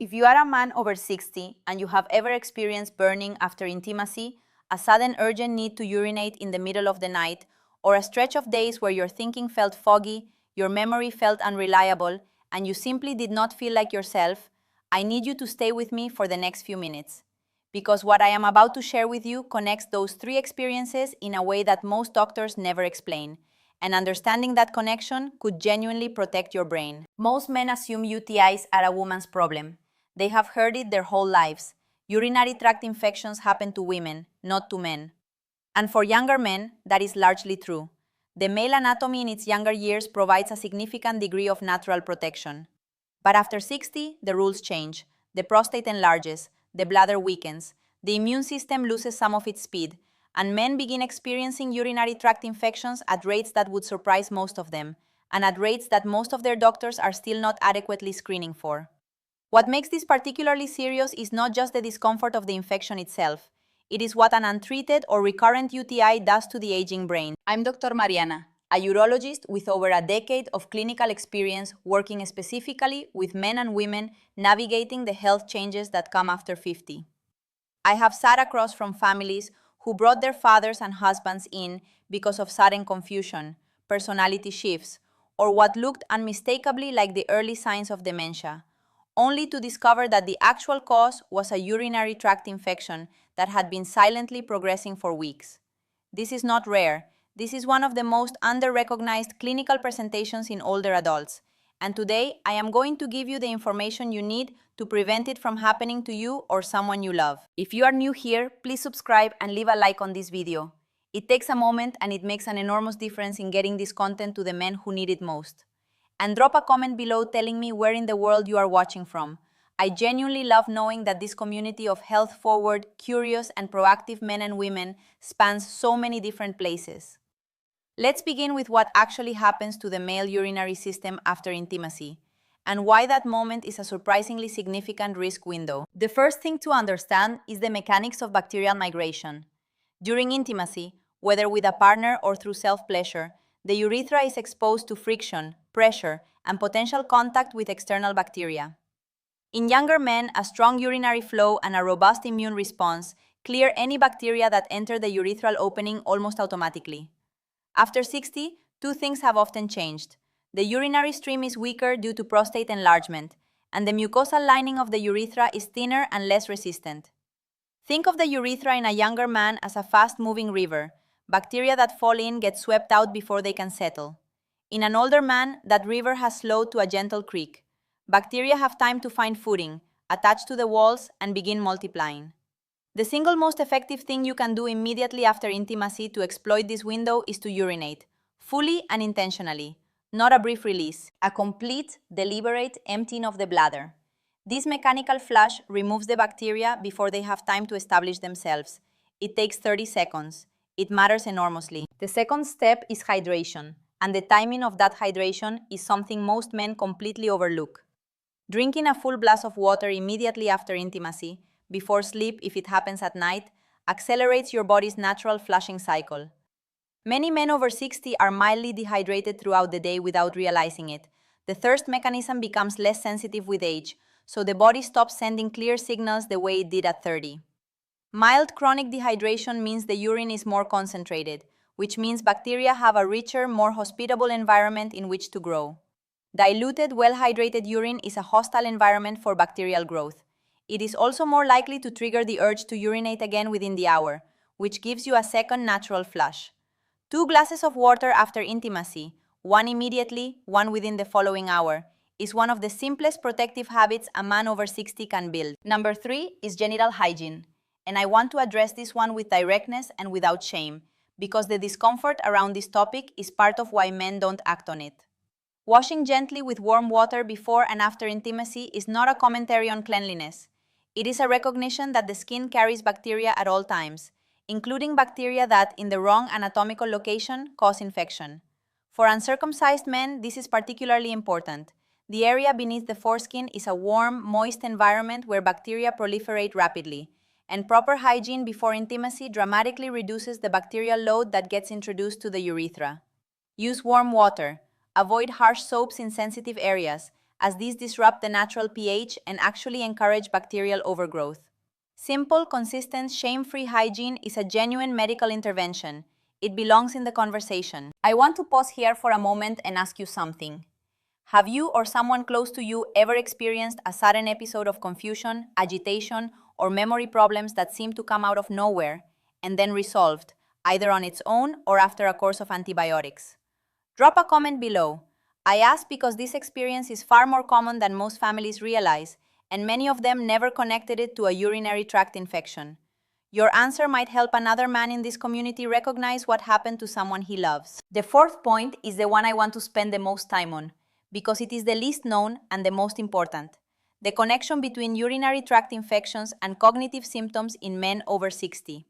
If you are a man over 60 and you have ever experienced burning after intimacy, a sudden urgent need to urinate in the middle of the night, or a stretch of days where your thinking felt foggy, your memory felt unreliable, and you simply did not feel like yourself, I need you to stay with me for the next few minutes. Because what I am about to share with you connects those three experiences in a way that most doctors never explain. And understanding that connection could genuinely protect your brain. Most men assume UTIs are a woman's problem. They have heard it their whole lives. Urinary tract infections happen to women, not to men. And for younger men, that is largely true. The male anatomy in its younger years provides a significant degree of natural protection. But after 60, the rules change. The prostate enlarges, the bladder weakens, the immune system loses some of its speed, and men begin experiencing urinary tract infections at rates that would surprise most of them, and at rates that most of their doctors are still not adequately screening for. What makes this particularly serious is not just the discomfort of the infection itself. It is what an untreated or recurrent UTI does to the aging brain. I'm Dr. Mariana, a urologist with over a decade of clinical experience working specifically with men and women navigating the health changes that come after 50. I have sat across from families who brought their fathers and husbands in because of sudden confusion, personality shifts, or what looked unmistakably like the early signs of dementia, only to discover that the actual cause was a urinary tract infection that had been silently progressing for weeks. This is not rare. This is one of the most under-recognized clinical presentations in older adults. And today, I am going to give you the information you need to prevent it from happening to you or someone you love. If you are new here, please subscribe and leave a like on this video. It takes a moment and it makes an enormous difference in getting this content to the men who need it most. And drop a comment below telling me where in the world you are watching from. I genuinely love knowing that this community of health-forward, curious, and proactive men and women spans so many different places. Let's begin with what actually happens to the male urinary system after intimacy, and why that moment is a surprisingly significant risk window. The first thing to understand is the mechanics of bacterial migration. During intimacy, whether with a partner or through self-pleasure, the urethra is exposed to friction, pressure, and potential contact with external bacteria. In younger men, a strong urinary flow and a robust immune response clear any bacteria that enter the urethral opening almost automatically. After 60, two things have often changed. The urinary stream is weaker due to prostate enlargement, and the mucosal lining of the urethra is thinner and less resistant. Think of the urethra in a younger man as a fast-moving river. Bacteria that fall in get swept out before they can settle. In an older man, that river has slowed to a gentle creek. Bacteria have time to find footing, attach to the walls, and begin multiplying. The single most effective thing you can do immediately after intimacy to exploit this window is to urinate, fully and intentionally, not a brief release, a complete, deliberate emptying of the bladder. This mechanical flush removes the bacteria before they have time to establish themselves. It takes 30 seconds. It matters enormously. The second step is hydration, and the timing of that hydration is something most men completely overlook. Drinking a full glass of water immediately after intimacy, before sleep if it happens at night, accelerates your body's natural flushing cycle. Many men over 60 are mildly dehydrated throughout the day without realizing it. The thirst mechanism becomes less sensitive with age, so the body stops sending clear signals the way it did at 30. Mild chronic dehydration means the urine is more concentrated, which means bacteria have a richer, more hospitable environment in which to grow. Diluted, well-hydrated urine is a hostile environment for bacterial growth. It is also more likely to trigger the urge to urinate again within the hour, which gives you a second natural flush. 2 glasses of water after intimacy, one immediately, one within the following hour, is one of the simplest protective habits a man over 60 can build. Number 3 is genital hygiene. And I want to address this one with directness and without shame, because the discomfort around this topic is part of why men don't act on it. Washing gently with warm water before and after intimacy is not a commentary on cleanliness. It is a recognition that the skin carries bacteria at all times, including bacteria that, in the wrong anatomical location, cause infection. For uncircumcised men, this is particularly important. The area beneath the foreskin is a warm, moist environment where bacteria proliferate rapidly, and proper hygiene before intimacy dramatically reduces the bacterial load that gets introduced to the urethra. Use warm water. Avoid harsh soaps in sensitive areas, as these disrupt the natural pH and actually encourage bacterial overgrowth. Simple, consistent, shame-free hygiene is a genuine medical intervention. It belongs in the conversation. I want to pause here for a moment and ask you something. Have you or someone close to you ever experienced a sudden episode of confusion, agitation, or memory problems that seem to come out of nowhere and then resolved, either on its own or after a course of antibiotics? Drop a comment below. I ask because this experience is far more common than most families realize, and many of them never connected it to a urinary tract infection. Your answer might help another man in this community recognize what happened to someone he loves. The fourth point is the one I want to spend the most time on, because it is the least known and the most important: the connection between urinary tract infections and cognitive symptoms in men over 60.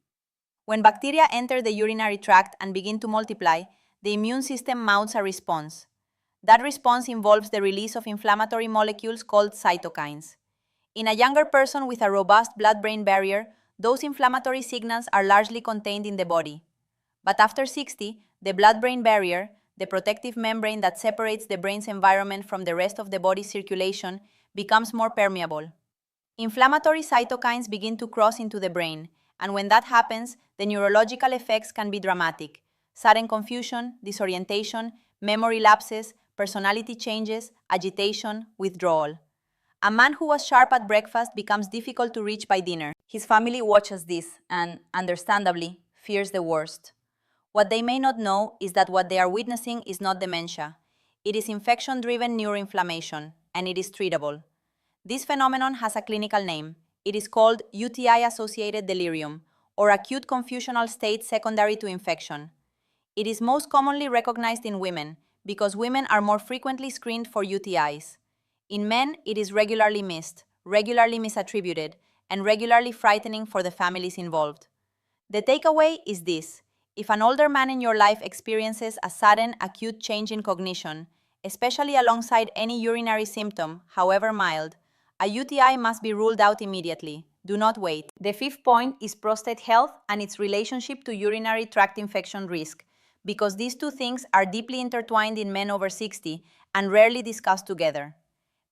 When bacteria enter the urinary tract and begin to multiply, the immune system mounts a response. That response involves the release of inflammatory molecules called cytokines. In a younger person with a robust blood-brain barrier, those inflammatory signals are largely contained in the body. But after 60, the blood-brain barrier, the protective membrane that separates the brain's environment from the rest of the body's circulation, becomes more permeable. Inflammatory cytokines begin to cross into the brain, and when that happens, the neurological effects can be dramatic: sudden confusion, disorientation, memory lapses, personality changes, agitation, withdrawal. A man who was sharp at breakfast becomes difficult to reach by dinner. His family watches this and, understandably, fears the worst. What they may not know is that what they are witnessing is not dementia. It is infection-driven neuroinflammation, and it is treatable. This phenomenon has a clinical name. It is called UTI-associated delirium, or acute confusional state secondary to infection. It is most commonly recognized in women, because women are more frequently screened for UTIs. In men, it is regularly missed, regularly misattributed, and regularly frightening for the families involved. The takeaway is this: if an older man in your life experiences a sudden, acute change in cognition, especially alongside any urinary symptom, however mild, a UTI must be ruled out immediately. Do not wait. The fifth point is prostate health and its relationship to urinary tract infection risk, because these two things are deeply intertwined in men over 60 and rarely discussed together.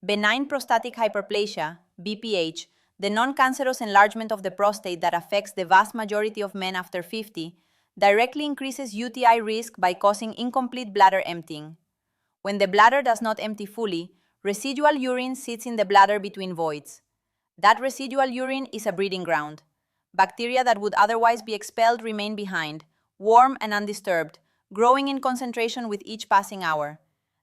Benign prostatic hyperplasia, BPH, the non-cancerous enlargement of the prostate that affects the vast majority of men after 50, directly increases UTI risk by causing incomplete bladder emptying. When the bladder does not empty fully, residual urine sits in the bladder between voids. That residual urine is a breeding ground. Bacteria that would otherwise be expelled remain behind, warm and undisturbed, growing in concentration with each passing hour.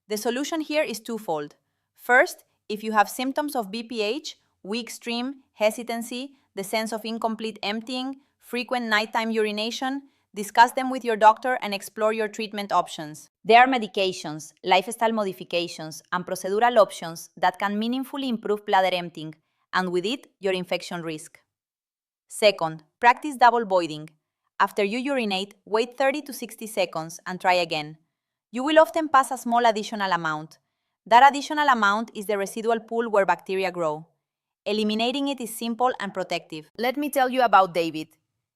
The solution here is twofold. First, if you have symptoms of BPH, weak stream, hesitancy, the sense of incomplete emptying, frequent nighttime urination, discuss them with your doctor and explore your treatment options. There are medications, lifestyle modifications, and procedural options that can meaningfully improve bladder emptying, and with it, your infection risk. Second, practice double voiding. After you urinate, wait 30 to 60 seconds and try again. You will often pass a small additional amount. That additional amount is the residual pool where bacteria grow. Eliminating it is simple and protective. Let me tell you about David.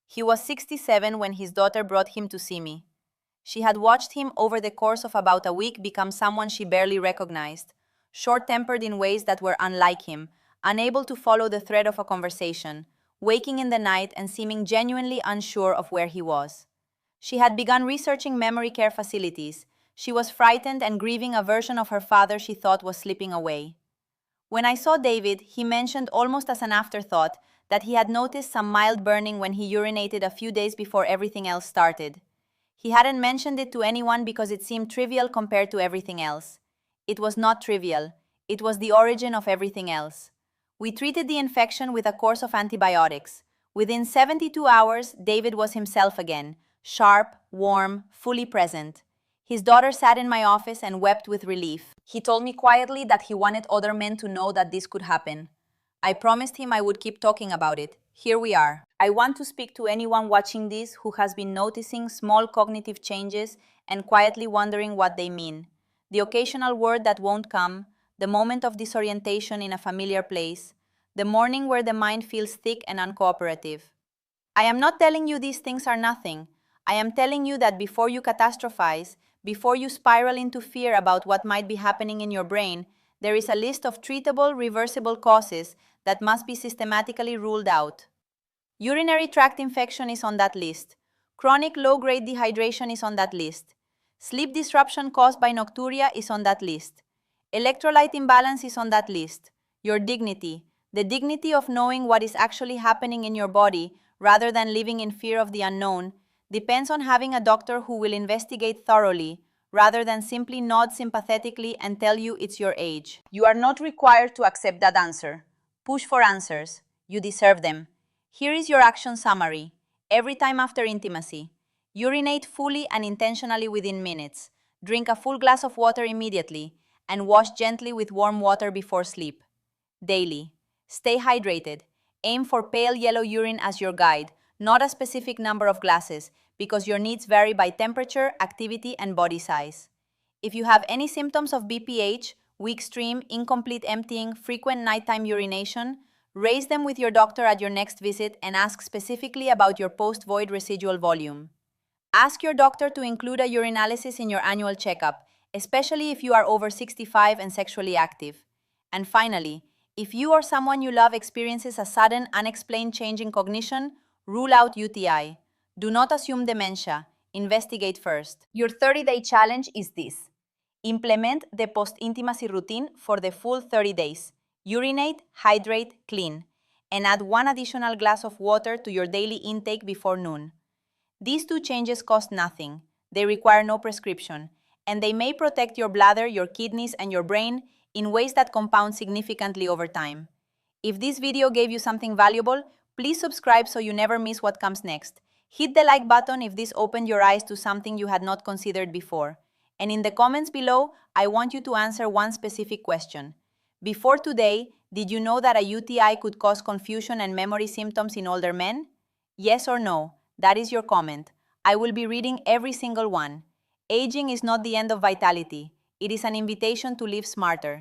He was 67 when his daughter brought him to see me. She had watched him over the course of about a week become someone she barely recognized, short-tempered in ways that were unlike him, unable to follow the thread of a conversation, waking in the night and seeming genuinely unsure of where he was. She had begun researching memory care facilities. She was frightened and grieving a version of her father she thought was slipping away. When I saw David, he mentioned almost as an afterthought that he had noticed some mild burning when he urinated a few days before everything else started. He hadn't mentioned it to anyone because it seemed trivial compared to everything else. It was not trivial. It was the origin of everything else. We treated the infection with a course of antibiotics. Within 72 hours, David was himself again, sharp, warm, fully present. His daughter sat in my office and wept with relief. He told me quietly that he wanted other men to know that this could happen. I promised him I would keep talking about it. Here we are. I want to speak to anyone watching this who has been noticing small cognitive changes and quietly wondering what they mean. The occasional word that won't come, the moment of disorientation in a familiar place, the morning where the mind feels thick and uncooperative. I am not telling you these things are nothing. I am telling you that before you catastrophize, before you spiral into fear about what might be happening in your brain, there is a list of treatable, reversible causes that must be systematically ruled out. Urinary tract infection is on that list. Chronic low-grade dehydration is on that list. Sleep disruption caused by nocturia is on that list. Electrolyte imbalance is on that list. Your dignity, the dignity of knowing what is actually happening in your body rather than living in fear of the unknown, depends on having a doctor who will investigate thoroughly rather than simply nod sympathetically and tell you it's your age. You are not required to accept that answer. Push for answers. You deserve them. Here is your action summary. Every time after intimacy, urinate fully and intentionally within minutes. Drink a full glass of water immediately and wash gently with warm water before sleep. Daily. Stay hydrated. Aim for pale yellow urine as your guide, not a specific number of glasses, because your needs vary by temperature, activity, and body size. If you have any symptoms of BPH, weak stream, incomplete emptying, frequent nighttime urination, raise them with your doctor at your next visit and ask specifically about your post-void residual volume. Ask your doctor to include a urinalysis in your annual checkup, especially if you are over 65 and sexually active. And finally, if you or someone you love experiences a sudden, unexplained change in cognition, rule out UTI. Do not assume dementia. Investigate first. Your 30-day challenge is this. Implement the post-intimacy routine for the full 30 days. Urinate, hydrate, clean, and add one additional glass of water to your daily intake before noon. These two changes cost nothing, they require no prescription, and they may protect your bladder, your kidneys, and your brain in ways that compound significantly over time. If this video gave you something valuable, please subscribe so you never miss what comes next. Hit the like button if this opened your eyes to something you had not considered before. And in the comments below, I want you to answer one specific question. Before today, did you know that a UTI could cause confusion and memory symptoms in older men? Yes or no? That is your comment. I will be reading every single one. Aging is not the end of vitality. It is an invitation to live smarter.